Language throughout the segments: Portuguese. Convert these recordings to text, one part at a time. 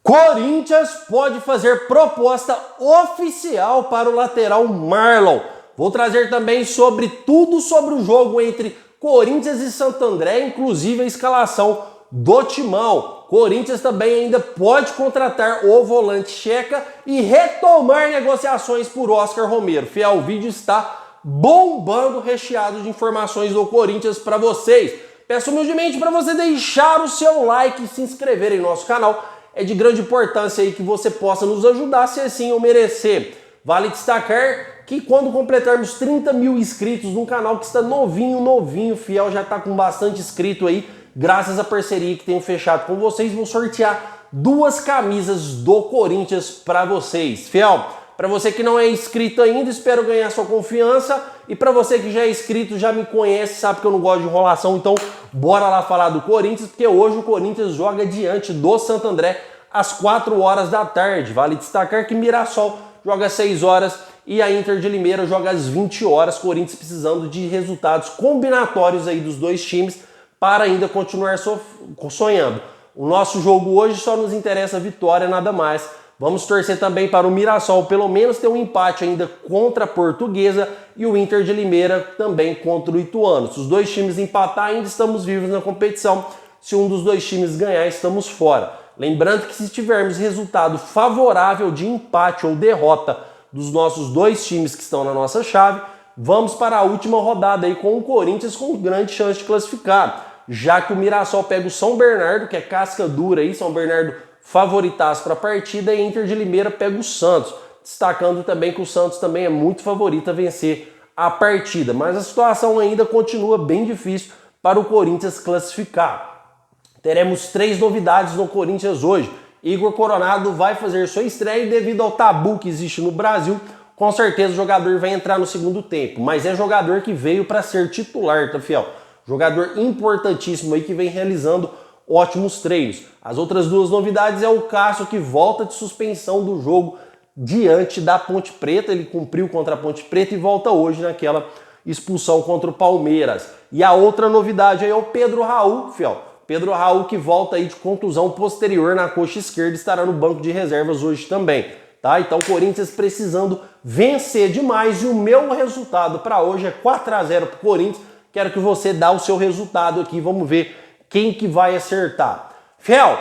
Corinthians pode fazer proposta oficial para o lateral Marlon. Vou trazer também tudo sobre o jogo entre Corinthians e Santo André, inclusive a escalação do Timão. Corinthians também ainda pode contratar o volante Checa e retomar negociações por Oscar Romero. Fiel, o vídeo está bombando, recheado de informações do Corinthians para vocês. Peço humildemente para você deixar o seu like e se inscrever em nosso canal. É de grande importância aí que você possa nos ajudar, se assim eu merecer. Vale destacar que quando completarmos 30 mil inscritos no canal, que está novinho, Fiel já está com bastante inscrito aí, graças à parceria que tenho fechado com vocês, vou sortear 2 camisas do Corinthians para vocês. Fiel, para você que não é inscrito ainda, espero ganhar sua confiança. E para você que já é inscrito, já me conhece, sabe que eu não gosto de enrolação, então bora lá falar do Corinthians, porque hoje o Corinthians joga diante do Santo André às 4 horas da tarde. Vale destacar que Mirassol joga às 6 horas e a Inter de Limeira joga às 20 horas. Corinthians precisando de resultados combinatórios aí dos dois times para ainda continuar sonhando. O nosso jogo hoje só nos interessa a vitória, nada mais. Vamos torcer também para o Mirassol pelo menos ter um empate ainda contra a Portuguesa e o Inter de Limeira também contra o Ituano. Se os dois times empatar, ainda estamos vivos na competição. Se um dos dois times ganhar, estamos fora. Lembrando que se tivermos resultado favorável de empate ou derrota dos nossos dois times que estão na nossa chave, vamos para a última rodada aí com o Corinthians com grande chance de classificar, já que o Mirassol pega o São Bernardo, que é casca dura aí, São Bernardo favoritaço para a partida, e a Inter de Limeira pega o Santos, destacando também que o Santos também é muito favorito a vencer a partida, mas a situação ainda continua bem difícil para o Corinthians classificar. Teremos 3 novidades no Corinthians hoje. Igor Coronado vai fazer sua estreia e devido ao tabu que existe no Brasil, com certeza o jogador vai entrar no segundo tempo, mas é jogador que veio para ser titular, tá, Fiel? Jogador importantíssimo aí que vem realizando ótimos treinos. As outras 2 novidades é o Cássio, que volta de suspensão do jogo diante da Ponte Preta. Ele cumpriu contra a Ponte Preta e volta hoje naquela expulsão contra o Palmeiras. E a outra novidade aí é o Pedro Raul, Fiel. Pedro Raul, que volta aí de contusão posterior na coxa esquerda, estará no banco de reservas hoje também, tá? Então o Corinthians precisando vencer demais e o meu resultado para hoje é 4-0 para o Corinthians. Quero que você dê o seu resultado aqui, vamos ver quem que vai acertar. Fiel,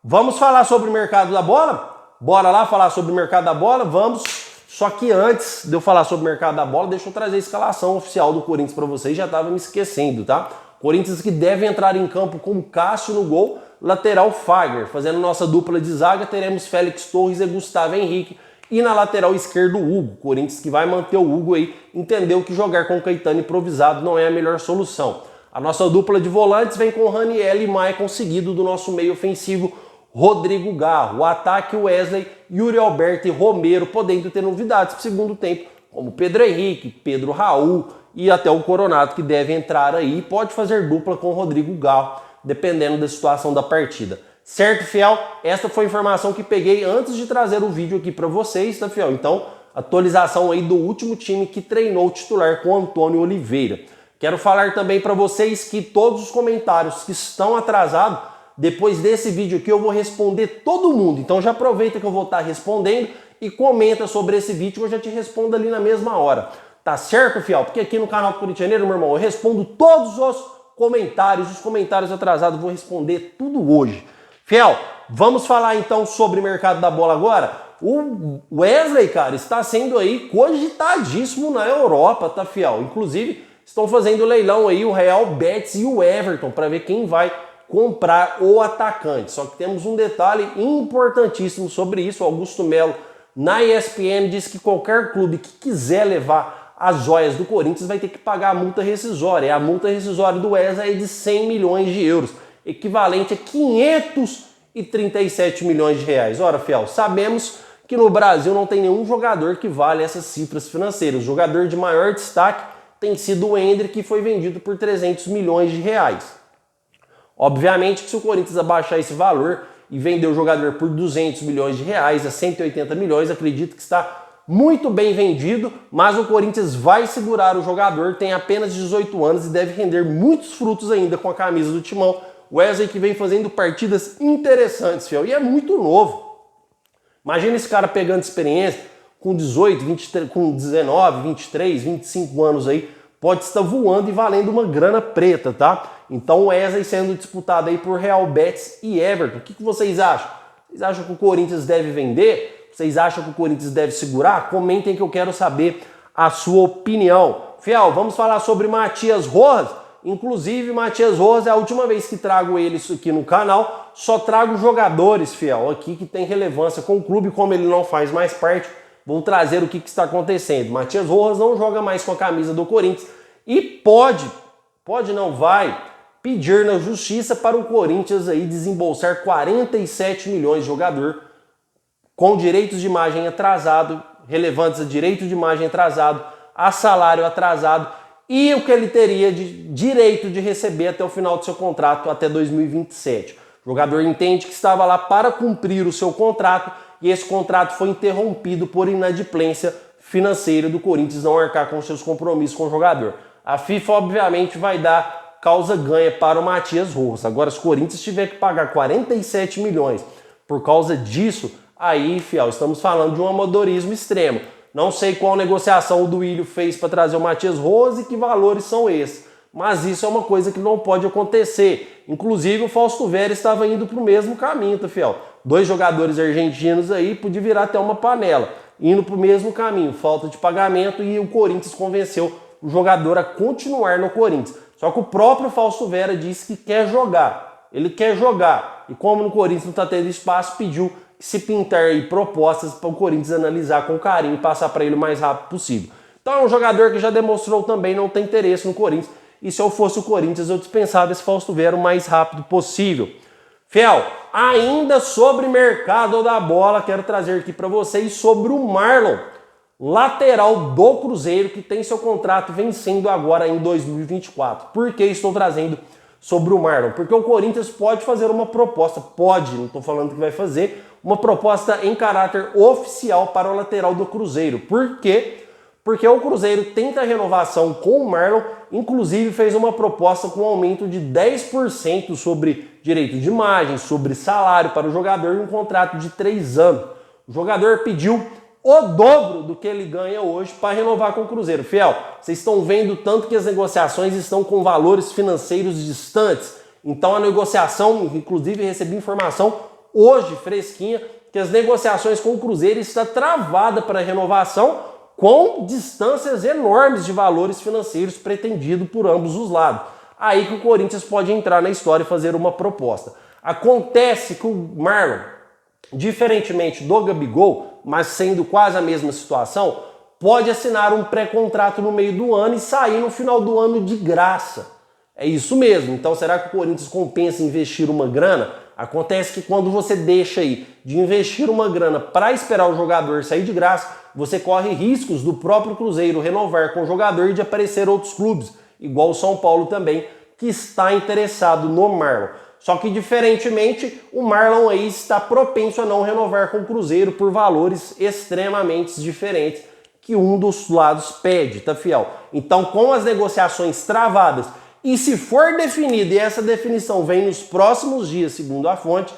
vamos falar sobre o mercado da bola? Bora lá falar sobre o mercado da bola? Vamos. Só que antes de eu falar sobre o mercado da bola, deixa eu trazer a escalação oficial do Corinthians para vocês, já estava me esquecendo, tá? Corinthians que deve entrar em campo com Cássio no gol, lateral Fagner. Fazendo nossa dupla de zaga, teremos Félix Torres e Gustavo Henrique. E na lateral esquerda, o Hugo. Corinthians que vai manter o Hugo aí, entendeu que jogar com o Caetano improvisado não é a melhor solução. A nossa dupla de volantes vem com Raniel e Maicon, seguido do nosso meio ofensivo, Rodrigo Garro. O ataque, Wesley, Yuri Alberto e Romero, podendo ter novidades para o segundo tempo, como Pedro Henrique, Pedro Raul e até o Coronado, que deve entrar aí. Pode fazer dupla com o Rodrigo Garro, dependendo da situação da partida. Certo, Fiel? Esta foi a informação que peguei antes de trazer o vídeo aqui para vocês, tá, Fiel? Então, atualização aí do último time que treinou o titular com Antônio Oliveira. Quero falar também para vocês que todos os comentários que estão atrasados, depois desse vídeo aqui eu vou responder todo mundo. Então já aproveita que eu vou estar respondendo e comenta sobre esse vídeo que eu já te respondo ali na mesma hora. Tá certo, Fiel? Porque aqui no canal do Corintianeiro, meu irmão, eu respondo todos os comentários atrasados, vou responder tudo hoje. Fiel, vamos falar então sobre o mercado da bola agora? O Wesley, cara, está sendo aí cogitadíssimo na Europa, tá, Fiel? Inclusive, estão fazendo leilão aí o Real Betis e o Everton para ver quem vai comprar o atacante. Só que temos um detalhe importantíssimo sobre isso. O Augusto Melo, na ESPN, disse que qualquer clube que quiser levar as joias do Corinthians vai ter que pagar a multa rescisória. E a multa rescisória do Wesley é de 100 milhões de euros, equivalente a 537 milhões de reais. Ora, Fiel, sabemos que no Brasil não tem nenhum jogador que vale essas cifras financeiras. O jogador de maior destaque tem sido o Endrick, que foi vendido por 300 milhões de reais. Obviamente que se o Corinthians abaixar esse valor e vender o jogador por 200 milhões de reais a 180 milhões, acredito que está muito bem vendido, mas o Corinthians vai segurar o jogador, tem apenas 18 anos e deve render muitos frutos ainda com a camisa do Timão. Wesley que vem fazendo partidas interessantes, fiel, e é muito novo. Imagina esse cara pegando experiência com 18, 23, com 19, 23, 25 anos aí, pode estar voando e valendo uma grana preta, tá? Então o Wesley sendo disputado aí por Real Betis e Everton. O que vocês acham? Vocês acham que o Corinthians deve vender? Vocês acham que o Corinthians deve segurar? Comentem que eu quero saber a sua opinião. Fiel, vamos falar sobre Matias Rojas. Inclusive, Matias Rojas é a última vez que trago ele aqui no canal. Só trago jogadores, fiel, aqui que tem relevância com o clube. Como ele não faz mais parte, vou trazer o que está acontecendo. Matias Rojas não joga mais com a camisa do Corinthians e pode não vai pedir na justiça para o Corinthians aí desembolsar 47 milhões de jogador com direitos de imagem atrasado, relevantes a direito de imagem atrasado, a salário atrasado e o que ele teria de direito de receber até o final do seu contrato, até 2027. O jogador entende que estava lá para cumprir o seu contrato e esse contrato foi interrompido por inadimplência financeira do Corinthians não arcar com seus compromissos com o jogador. A FIFA, obviamente, vai dar causa ganha para o Matias Rojas. Agora, se o Corinthians tiver que pagar 47 milhões por causa disso, aí, fiel, estamos falando de um amadorismo extremo. Não sei qual negociação o Duílio fez para trazer o Matias Rojas e que valores são esses. Mas isso é uma coisa que não pode acontecer. Inclusive, o Fausto Vera estava indo para o mesmo caminho, tá, fiel? 2 jogadores argentinos aí, podia virar até uma panela. Indo para o mesmo caminho, falta de pagamento, e o Corinthians convenceu o jogador a continuar no Corinthians. Só que o próprio Fausto Vera disse que quer jogar. Ele quer jogar. E como no Corinthians não está tendo espaço, pediu que se pintar aí propostas para o Corinthians analisar com carinho e passar para ele o mais rápido possível. Então é um jogador que já demonstrou também não ter interesse no Corinthians. E se eu fosse o Corinthians, eu dispensava esse Fausto Vera o mais rápido possível. Fiel, ainda sobre mercado da bola, quero trazer aqui para vocês sobre o Marlon, lateral do Cruzeiro, que tem seu contrato vencendo agora em 2024. Por que estou trazendo sobre o Marlon? Porque o Corinthians pode fazer uma proposta, não estou falando que vai fazer, uma proposta em caráter oficial para o lateral do Cruzeiro. Por quê? Porque o Cruzeiro tenta a renovação com o Marlon, inclusive fez uma proposta com aumento de 10% sobre direito de imagem, sobre salário para o jogador em um contrato de 3 anos. O jogador pediu o dobro do que ele ganha hoje para renovar com o Cruzeiro. Fiel, vocês estão vendo tanto que as negociações estão com valores financeiros distantes. Então a negociação, inclusive recebi informação hoje, fresquinha, que as negociações com o Cruzeiro estão travadas para renovação com distâncias enormes de valores financeiros pretendidos por ambos os lados. Aí que o Corinthians pode entrar na história e fazer uma proposta. Acontece que o Marlon, diferentemente do Gabigol, mas sendo quase a mesma situação, pode assinar um pré-contrato no meio do ano e sair no final do ano de graça. É isso mesmo. Então será que o Corinthians compensa investir uma grana? Acontece que quando você deixa aí de investir uma grana para esperar o jogador sair de graça, você corre riscos do próprio Cruzeiro renovar com o jogador e de aparecer outros clubes, igual o São Paulo também, que está interessado no Marlon. Só que, diferentemente, o Marlon aí está propenso a não renovar com o Cruzeiro por valores extremamente diferentes que um dos lados pede, tá, fiel? Então, com as negociações travadas, e se for definido, e essa definição vem nos próximos dias, segundo a fonte,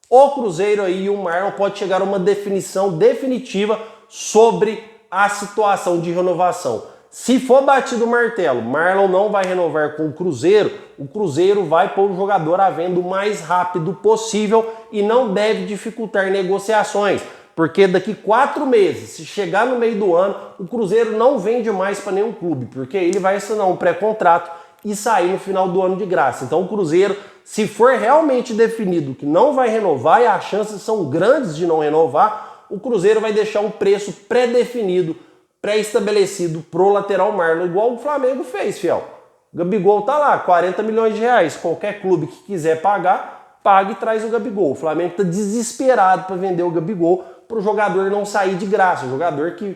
o Cruzeiro aí e o Marlon pode chegar a uma definição definitiva sobre a situação de renovação. Se for batido o martelo, Marlon não vai renovar com o Cruzeiro vai pôr o jogador à venda o mais rápido possível e não deve dificultar negociações, porque daqui 4 meses, se chegar no meio do ano, o Cruzeiro não vende mais para nenhum clube, porque ele vai assinar um pré-contrato e sair no final do ano de graça. Então o Cruzeiro, se for realmente definido que não vai renovar e as chances são grandes de não renovar, o Cruzeiro vai deixar um preço pré-definido, pré-estabelecido pro lateral Marlon, igual o Flamengo fez, fiel. O Gabigol tá lá, 40 milhões de reais. Qualquer clube que quiser pagar, paga e traz o Gabigol. O Flamengo tá desesperado para vender o Gabigol pro jogador não sair de graça. O jogador que,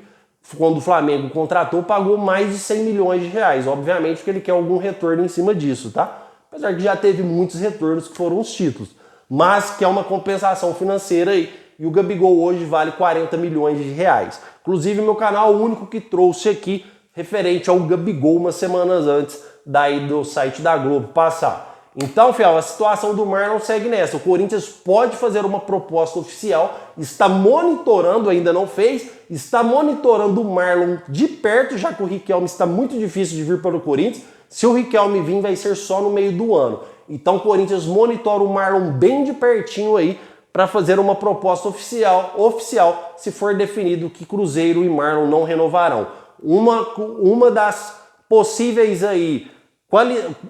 quando o Flamengo contratou, pagou mais de 100 milhões de reais. Obviamente que ele quer algum retorno em cima disso, tá? Apesar que já teve muitos retornos que foram os títulos. Mas que é uma compensação financeira aí. E o Gabigol hoje vale 40 milhões de reais. Inclusive, meu canal é o único que trouxe aqui referente ao Gabigol umas semanas antes daí do site da Globo passar. Então, fiel, a situação do Marlon segue nessa. O Corinthians pode fazer uma proposta oficial, está monitorando, ainda não fez, está monitorando o Marlon de perto, já que o Riquelme está muito difícil de vir para o Corinthians. Se o Riquelme vir, vai ser só no meio do ano. Então, o Corinthians monitora o Marlon bem de pertinho aí para fazer uma proposta oficial, se for definido que Cruzeiro e Marlon não renovarão. Uma das possíveis aí,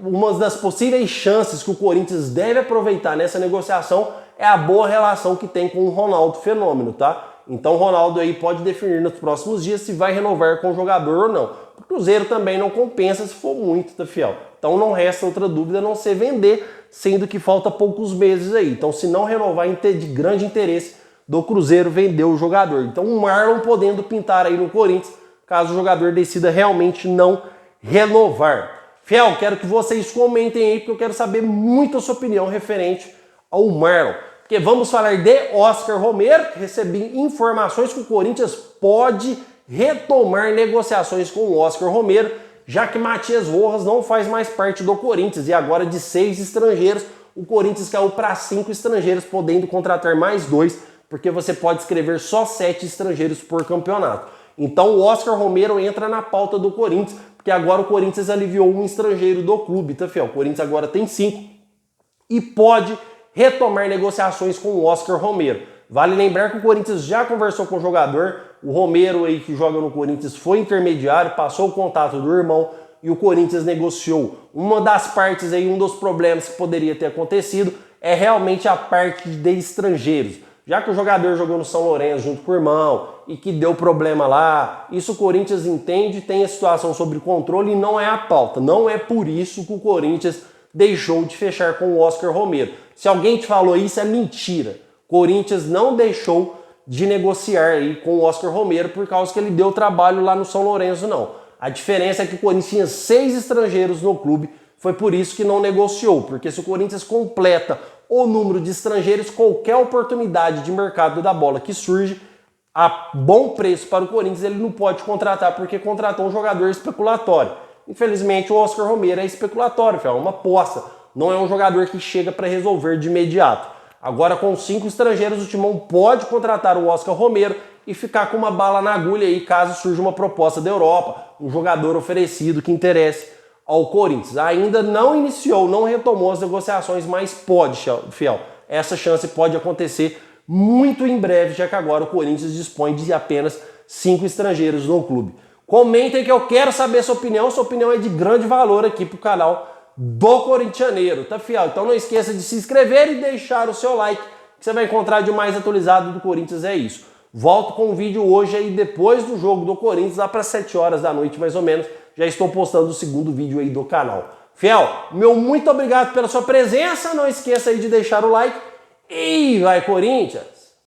uma das possíveis chances que o Corinthians deve aproveitar nessa negociação é a boa relação que tem com o Ronaldo Fenômeno, tá? Então o Ronaldo aí pode definir nos próximos dias se vai renovar com o jogador ou não. O Cruzeiro também não compensa se for muito, tá, fiel? Então não resta outra dúvida a não ser vender, sendo que falta poucos meses aí. Então se não renovar, de grande interesse do Cruzeiro vender o jogador. Então o Marlon podendo pintar aí no Corinthians, caso o jogador decida realmente não renovar. Fiel, quero que vocês comentem aí, porque eu quero saber muito a sua opinião referente ao Marlon. Porque vamos falar de Oscar Romero, que recebi informações que o Corinthians pode retomar negociações com o Oscar Romero, já que Matias Rojas não faz mais parte do Corinthians. E agora de 6 estrangeiros, o Corinthians caiu para 5 estrangeiros, podendo contratar mais 2, porque você pode escrever só 7 estrangeiros por campeonato. Então o Oscar Romero entra na pauta do Corinthians, porque agora o Corinthians aliviou um estrangeiro do clube, tá, fiel? O Corinthians agora tem 5 e pode retomar negociações com o Oscar Romero. Vale lembrar que o Corinthians já conversou com o jogador, o Romero aí que joga no Corinthians foi intermediário, passou o contato do irmão e o Corinthians negociou. Uma das partes aí, um dos problemas que poderia ter acontecido é realmente a parte de estrangeiros. Já que o jogador jogou no São Lourenço junto com o irmão e que deu problema lá, isso o Corinthians entende, tem a situação sob controle e não é a pauta. Não é por isso que o Corinthians deixou de fechar com o Oscar Romero. Se alguém te falou isso, é mentira. O Corinthians não deixou de negociar aí com o Oscar Romero por causa que ele deu trabalho lá no São Lourenço, não. A diferença é que o Corinthians tinha 6 estrangeiros no clube, foi por isso que não negociou, porque se o Corinthians completa o número de estrangeiros, qualquer oportunidade de mercado da bola que surge a bom preço para o Corinthians, ele não pode contratar porque contratou um jogador especulatório. Infelizmente o Oscar Romero é especulatório, é uma aposta, não é um jogador que chega para resolver de imediato. Agora com 5 estrangeiros o Timão pode contratar o Oscar Romero e ficar com uma bala na agulha aí caso surja uma proposta da Europa, um jogador oferecido que interesse ao Corinthians. Ainda não iniciou, não retomou as negociações, mas pode, fiel. Essa chance pode acontecer muito em breve, já que agora o Corinthians dispõe de apenas 5 estrangeiros no clube. Comentem que eu quero saber sua opinião é de grande valor aqui pro canal do Corintianeiro, tá, fiel? Então não esqueça de se inscrever e deixar o seu like, que você vai encontrar de mais atualizado do Corinthians, é isso. Volto com um vídeo hoje aí depois do jogo do Corinthians, lá para 7 horas da noite mais ou menos, já estou postando o segundo vídeo aí do canal. Fiel, meu muito obrigado pela sua presença, não esqueça aí de deixar o like e vai Corinthians!